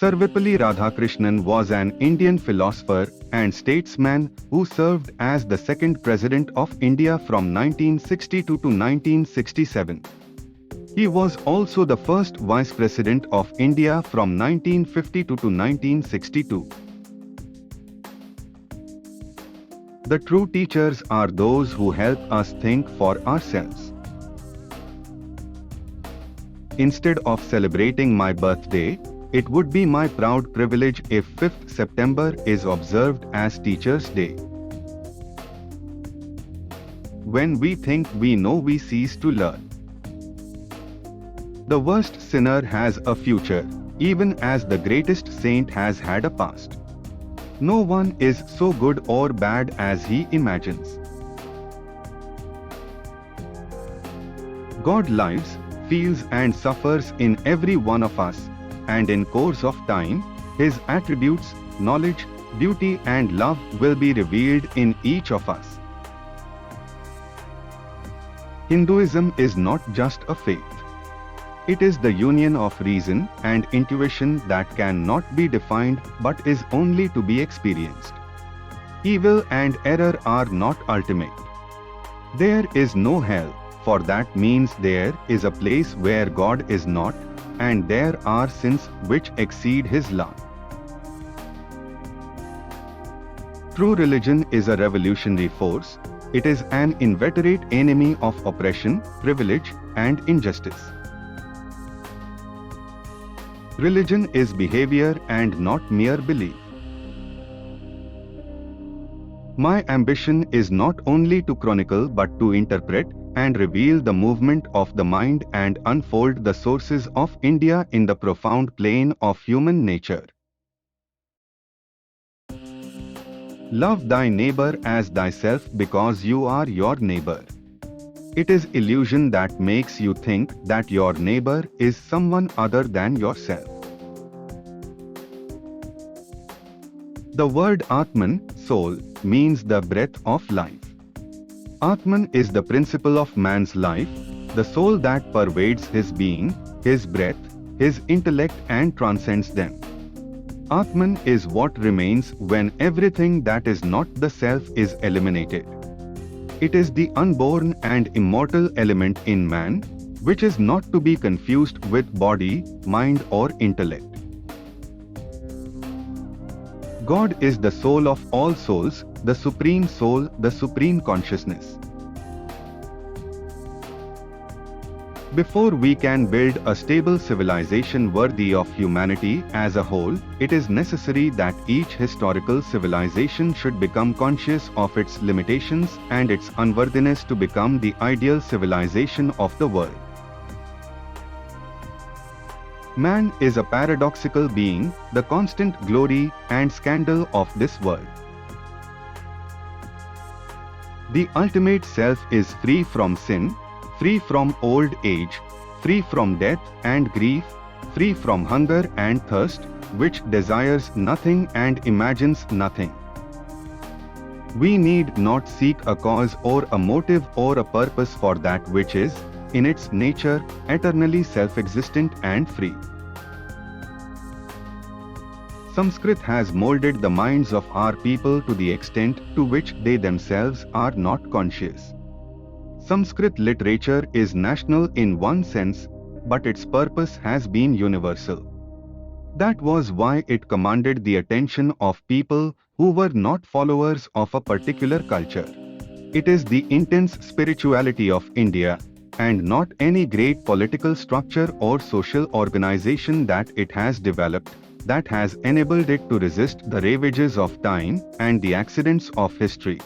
Sarvepalli Radhakrishnan was an Indian philosopher and statesman who served as the second President of India from 1962 to 1967. He was also the first Vice President of India from 1952 to 1962. The true teachers are those who help us think for ourselves. Instead of celebrating my birthday, it would be my proud privilege if 5th September is observed as Teachers' Day. When we think we know, we cease to learn. The worst sinner has a future, even as the greatest saint has had a past. No one is so good or bad as he imagines. God lives, feels and suffers in every one of us, and in course of time, His attributes, knowledge, beauty and love will be revealed in each of us. Hinduism is not just a faith. It is the union of reason and intuition that cannot be defined but is only to be experienced. Evil and error are not ultimate. There is no hell, for that means there is a place where God is not, and there are sins which exceed His love. True religion is a revolutionary force. It is an inveterate enemy of oppression, privilege, and injustice. Religion is behavior and not mere belief. My ambition is not only to chronicle but to interpret and reveal the movement of the mind and unfold the sources of India in the profound plane of human nature. Love thy neighbor as thyself because you are your neighbor. It is illusion that makes you think that your neighbor is someone other than yourself. The word Atman, soul, means the breath of life. Atman is the principle of man's life, the soul that pervades his being, his breath, his intellect and transcends them. Atman is what remains when everything that is not the self is eliminated. It is the unborn and immortal element in man, which is not to be confused with body, mind or intellect. God is the soul of all souls, the supreme soul, the supreme consciousness. Before we can build a stable civilization worthy of humanity as a whole, it is necessary that each historical civilization should become conscious of its limitations and its unworthiness to become the ideal civilization of the world. Man is a paradoxical being, the constant glory and scandal of this world. The ultimate self is free from sin, free from old age, free from death and grief, free from hunger and thirst, which desires nothing and imagines nothing. We need not seek a cause or a motive or a purpose for that which is, in its nature, eternally self-existent and free. Sanskrit has molded the minds of our people to the extent to which they themselves are not conscious. Sanskrit literature is national in one sense, but its purpose has been universal. That was why it commanded the attention of people who were not followers of a particular culture. It is the intense spirituality of India, and not any great political structure or social organization that it has developed, that has enabled it to resist the ravages of time and the accidents of history.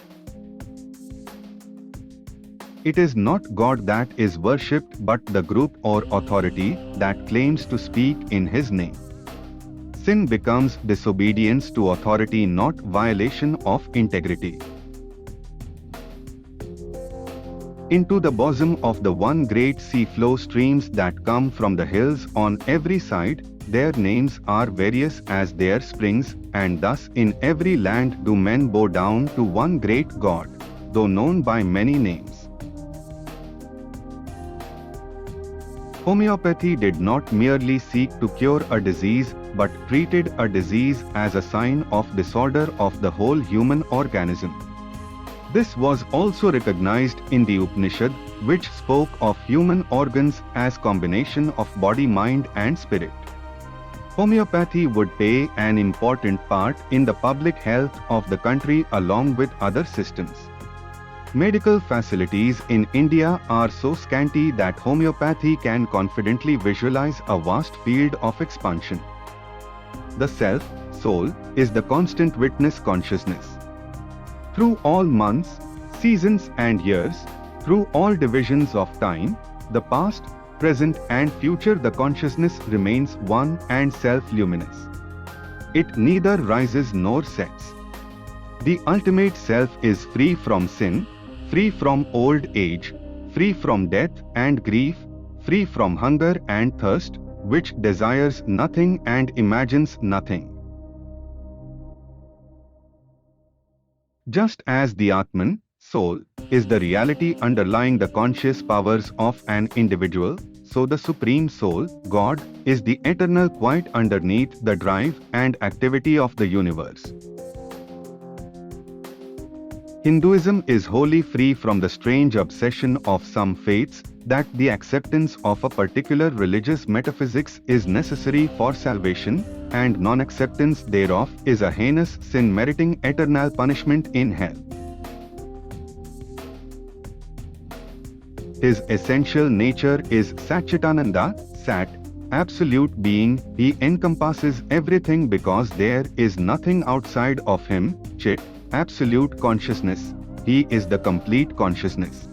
It is not God that is worshipped but the group or authority that claims to speak in His name. Sin becomes disobedience to authority, not violation of integrity. Into the bosom of the one great sea flow streams that come from the hills on every side. Their names are various as their springs, and thus in every land do men bow down to one great God, though known by many names. Homeopathy did not merely seek to cure a disease, but treated a disease as a sign of disorder of the whole human organism. This was also recognized in the Upanishad, which spoke of human organs as combination of body, mind and spirit. Homeopathy would play an important part in the public health of the country along with other systems. Medical facilities in India are so scanty that homeopathy can confidently visualize a vast field of expansion. The self, soul, is the constant witness consciousness. Through all months, seasons and years, through all divisions of time, the past, present and future, the consciousness remains one and self-luminous. It neither rises nor sets. The ultimate self is free from sin, free from old age, free from death and grief, free from hunger and thirst, which desires nothing and imagines nothing. Just as the Atman, soul, is the reality underlying the conscious powers of an individual, so the Supreme Soul, God, is the eternal quiet underneath the drive and activity of the universe. Hinduism is wholly free from the strange obsession of some faiths that the acceptance of a particular religious metaphysics is necessary for salvation, and non-acceptance thereof is a heinous sin meriting eternal punishment in hell. His essential nature is Satchitananda, Sat, absolute being. He encompasses everything because there is nothing outside of him. Chit, absolute consciousness. He is the complete consciousness.